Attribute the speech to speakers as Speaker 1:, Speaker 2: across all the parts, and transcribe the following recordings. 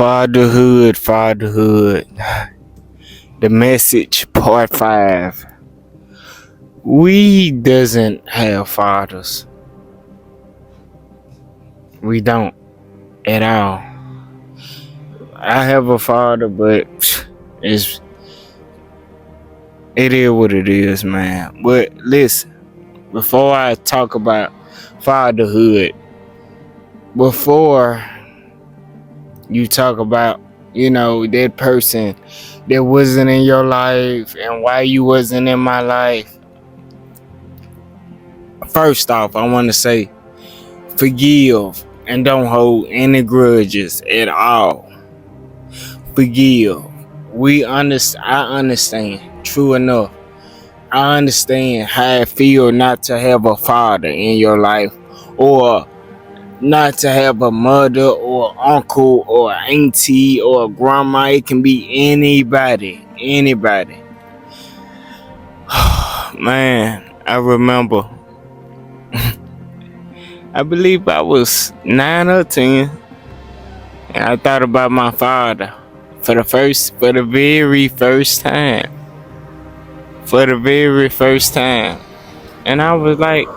Speaker 1: Fatherhood. The message, part 5. We doesn't have fathers. We don't at all. I have a father, but it is what it is, man. But listen, before I talk about fatherhood, before you talk about, that person that wasn't in your life and why you wasn't in my life. First off, I want to say forgive and don't hold any grudges at all. Forgive. I understand. True enough. I understand how it feels not to have a father in your life, or not to have a mother or uncle or auntie or grandma. It can be anybody. Man, I remember. I believe I was 9 or 10, and I thought about my father for the very first time. And I was like,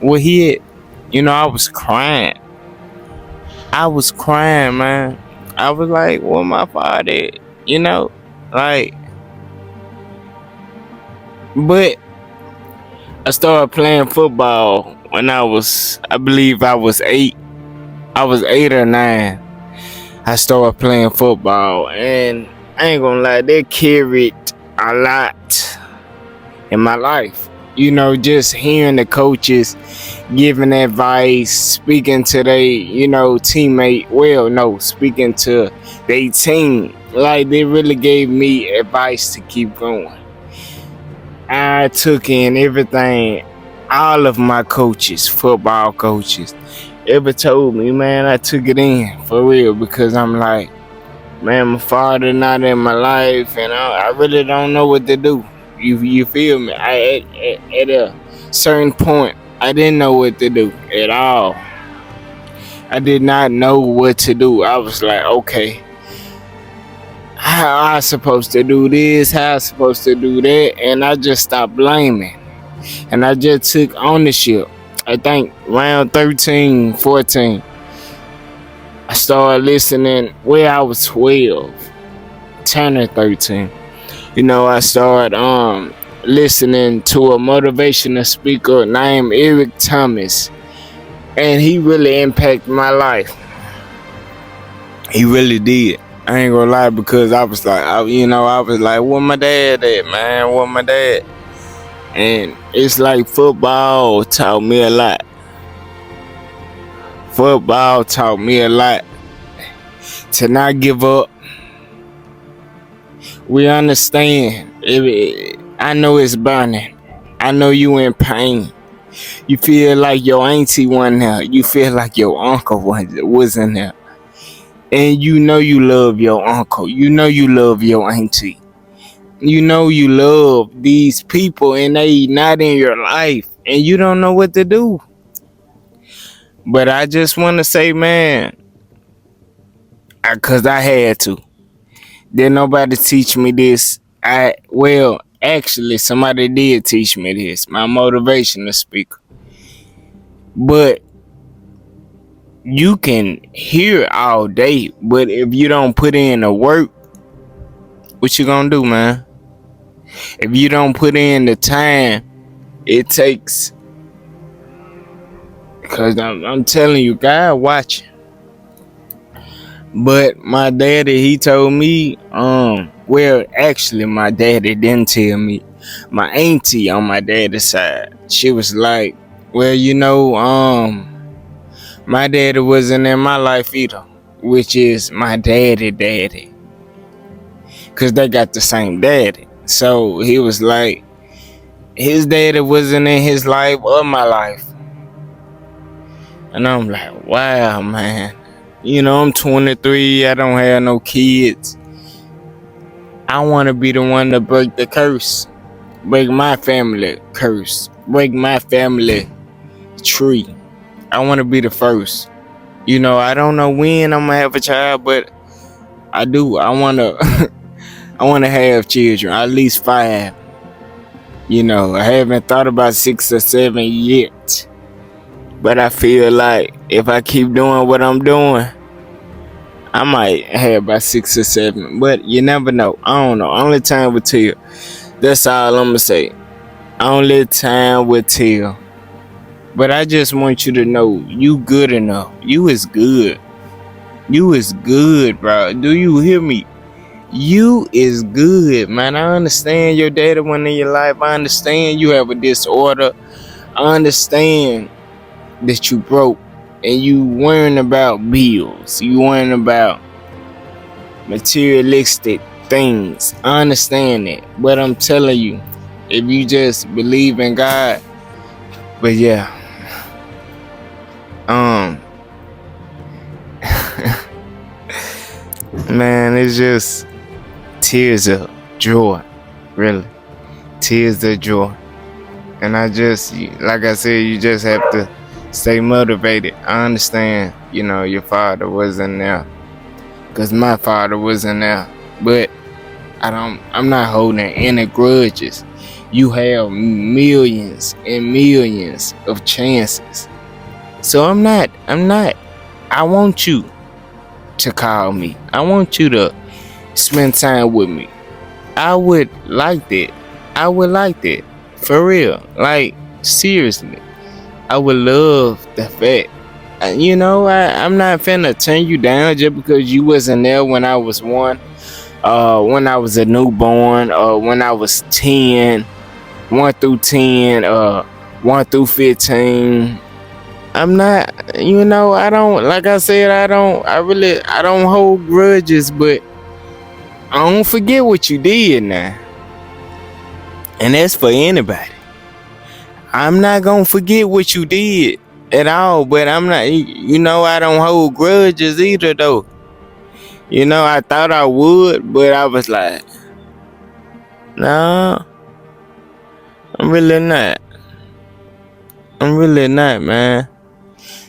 Speaker 1: well, I was crying. Man. I was like, well, my father, like, but I started playing football when I believe I was 8. I was 8 or 9. I started playing football, and I ain't gonna lie, that carried a lot in my life. Just hearing the coaches giving advice, speaking to their, teammate. Well, no, speaking to their team. Like, they really gave me advice to keep going. I took in everything all of my coaches, football coaches, ever told me, man. I took it in for real, because I'm like, man, my father not in my life, and I really don't know what to do. You feel me? At a certain point, I didn't know what to do at all. I did not know what to do. I was like, okay, how I supposed to do this? How I supposed to do that? And I just stopped blaming, and I just took ownership. I think around 13, 14, I started listening. Well, I was 12, turning 13. I started listening to a motivational speaker named Eric Thomas, and he really impacted my life. He really did. I ain't gonna lie, because I was like, where my dad at, man? Where my dad? And it's like football taught me a lot. Football taught me a lot to not give up. We understand. I know it's burning. I know you in pain. You feel like your auntie wasn't there. You feel like your uncle wasn't there. And you love your uncle. You love your auntie. You love these people, and they not in your life, and you don't know what to do. But I just want to say, man, because I had to. Didn't nobody teach me this. Actually, somebody did teach me this. My motivational speaker. But you can hear all day, but if you don't put in the work, what you gonna do, man? If you don't put in the time it takes, because I'm telling you, God watching. But my daddy, he told me, actually my daddy didn't tell me. My auntie on my daddy's side, she was like, my daddy wasn't in my life either, which is my daddy. Because they got the same daddy. So he was like, his daddy wasn't in his life or my life. And I'm like, wow, man. I'm 23. I don't have no kids. I want to be the one to break the curse. Break my family curse. Break my family tree. I want to be the first. I don't know when I'm going to have a child, but I do. I wanna I wanna have children, at least 5. I haven't thought about 6 or 7 yet. But I feel like if I keep doing what I'm doing, I might have about 6 or 7. But you never know. I don't know. Only time will tell. That's all I'm gonna say. Only time will tell. But I just want you to know you good enough. You is good. You is good, bro. Do you hear me? You is good, man. I understand your daddy went in your life. I understand you have a disorder. I understand that you broke and you worrying about bills. You worrying about materialistic things. I understand that. But I'm telling you, if you just believe in God, but yeah. Man, it's just tears of joy. Really. Tears of joy. And like I said, you just have to stay motivated. I understand, your father wasn't there. Because my father wasn't there. But I'm not holding any grudges. You have millions and millions of chances. So I'm not. I want you to call me. I want you to spend time with me. I would like that. I would like that. For real. Like, seriously. I would love the fact. I'm not finna turn you down just because you wasn't there when I was 1. When I was a newborn, when I was 10, 1 through 10, 1 through 15. I'm not, I don't, like I said, I don't hold grudges, but I don't forget what you did now. And that's for anybody. I'm not gonna forget what you did at all, but I'm not, I don't hold grudges either, though. I thought I would, but I was like, no, I'm really not. I'm really not, man.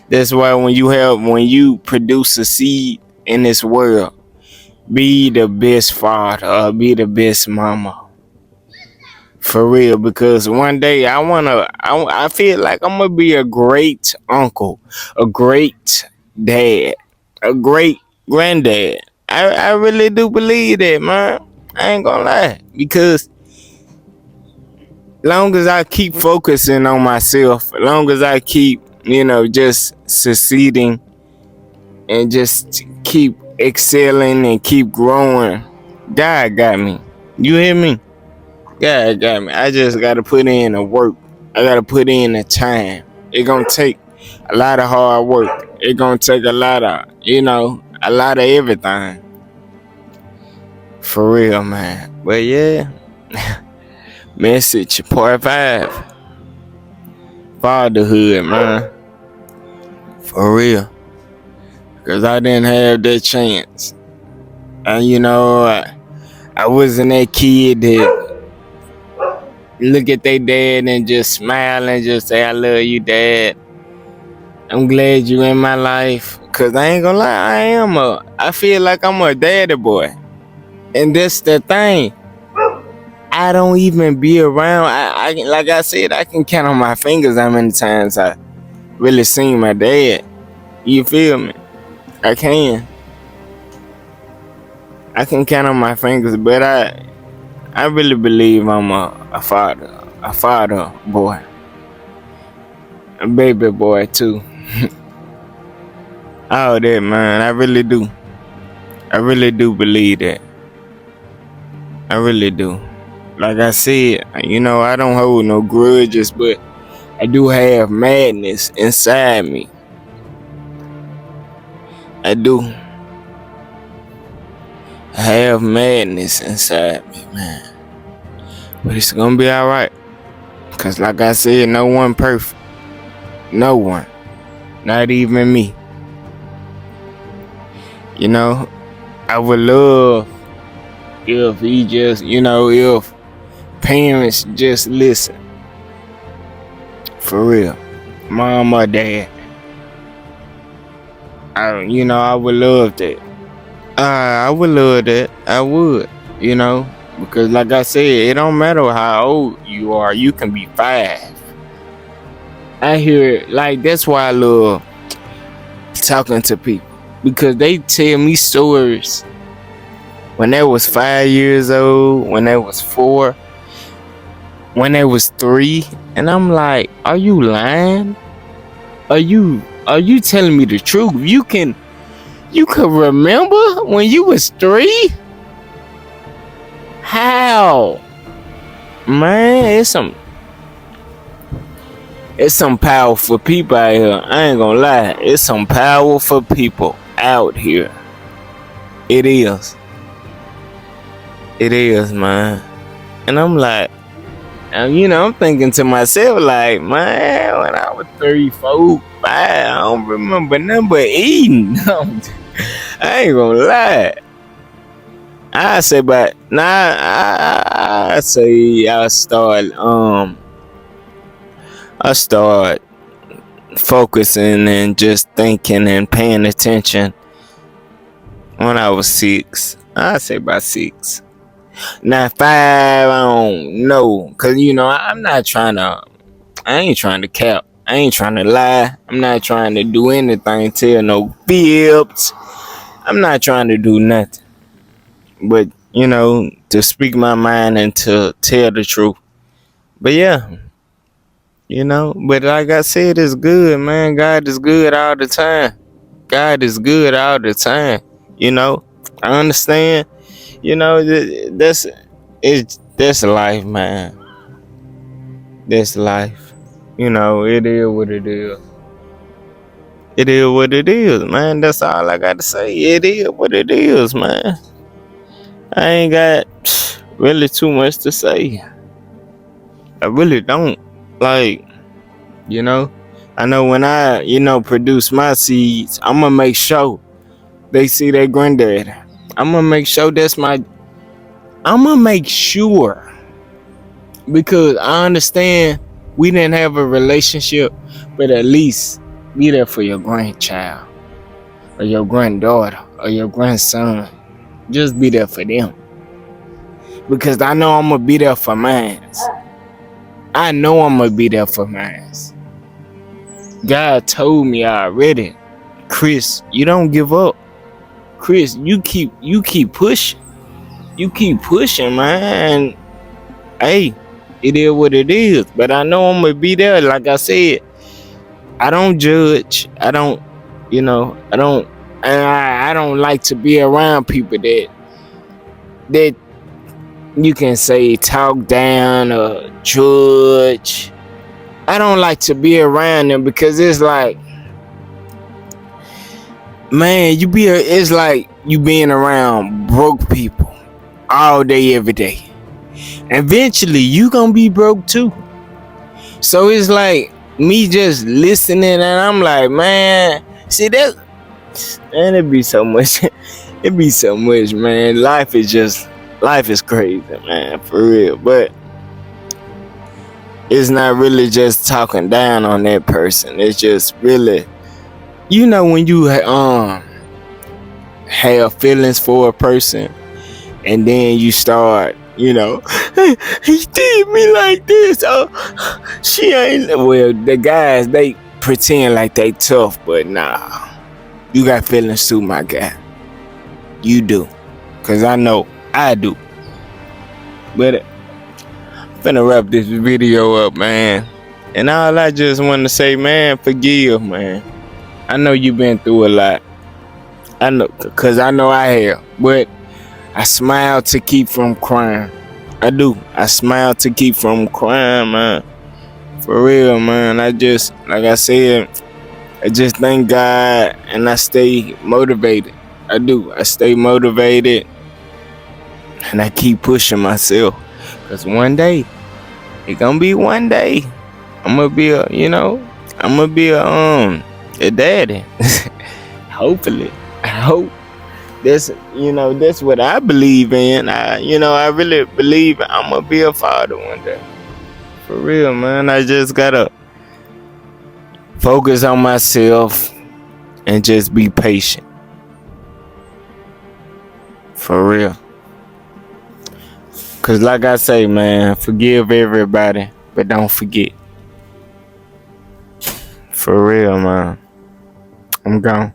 Speaker 1: That's why when you produce a seed in this world, be the best father or be the best mama. For real, because one day I feel like I'm gonna be a great uncle, a great dad, a great granddad. I really do believe that, man. I ain't gonna lie. Because long as I keep focusing on myself, long as I keep, just succeeding and just keep excelling and keep growing, God got me. You hear me? God got me. I just gotta put in the work. I gotta put in the time. It gonna take a lot of hard work. It gonna take a lot of, a lot of everything. For real, man. But yeah. Message part 5. Fatherhood, man. For real. Cause I didn't have that chance. And I wasn't that kid that look at their dad and just smile and just say, I love you, dad. I'm glad you in my life. Cause I ain't gonna lie, I feel like I'm a daddy boy. And that's the thing. I don't even be around. I like I said, I can count on my fingers how many times I really seen my dad. You feel me? I can count on my fingers, but I really believe I'm a father boy, a baby boy too. All that, man, I really do believe that. I really do. Like I said, I don't hold no grudges, but I do have madness inside me. I do. I have madness inside me, man. But it's gonna be alright. Cause like I said, no one perfect. No one. Not even me. I would love if he just, if parents just listen. For real. Mom or dad. I would love that. I would love that. I would, you know, because like I said, it don't matter how old you are. You can be 5. I hear it, like that's why I love talking to people because they tell me stories when they was 5 years old, when they was 4, when they was 3, and I'm like, are you lying? Are you telling me the truth? You can remember when you was 3? How? Man, it's some powerful people out here. I ain't gonna lie. It's some powerful people out here. It is. It is, man. And I'm like, I'm thinking to myself, like, man, when I was 3, 4, 5, I don't remember nothing but eating. I ain't gonna lie. I say, but nah, I say I start focusing and just thinking and paying attention when I was 6. I say about 6. Now 5, I don't know, cause I ain't trying to cap. I ain't trying to lie. I'm not trying to do anything, tell no fibs. I'm not trying to do nothing. But, to speak my mind and to tell the truth. But yeah, but like I said, it's good, man. God is good all the time. God is good all the time. You know, I understand. That's life, man. That's life. It is what it is. It is what it is, man. That's all I got to say. It is what it is, man. I ain't got really too much to say. I really don't. Like, you know, I know when I, produce my seeds, I'm gonna make sure they see their granddad. I'm gonna make sure I'm gonna make sure because I understand we didn't have a relationship, but at least be there for your grandchild or your granddaughter or your grandson. Just be there for them because I know I'm gonna be there for mine. I know I'm gonna be there for mine. God told me already, Chris, you don't give up. Chris, you keep pushing. You keep pushing, man. Hey, it is what it is. But I know I'm gonna be there. Like I said, I don't judge. I don't like to be around people that you can say talk down or judge. I don't like to be around them because it's like, man, it's like you being around broke people all day, every day. Eventually, you gonna be broke too. So it's like me just listening, and I'm like, man, see that, and it be so much. It be so much, man. Life is crazy, man, for real. But it's not really just talking down on that person. It's just really, when you have feelings for a person, and then you start, hey, he did me like this. Oh, she ain't. Well, the guys, they pretend like they tough, but nah, you got feelings too, my guy. You do, cause I know I do. But I'm finna wrap this video up, man. And all I just want to say, man, forgive, man. I know you've been through a lot. I know, cause I know I have, but I smile to keep from crying. I do. I smile to keep from crying, man. For real, man. Like I said, I just thank God and I stay motivated. I do. I stay motivated and I keep pushing myself. Cause one day, it gonna be one day. I'm gonna be a daddy. Hopefully. I hope. That's what I believe in. I really believe I'm gonna be a father one day. For real, man. I just gotta focus on myself and just be patient. For real. Cause like I say, man, forgive everybody, but don't forget. For real, man. I'm gone.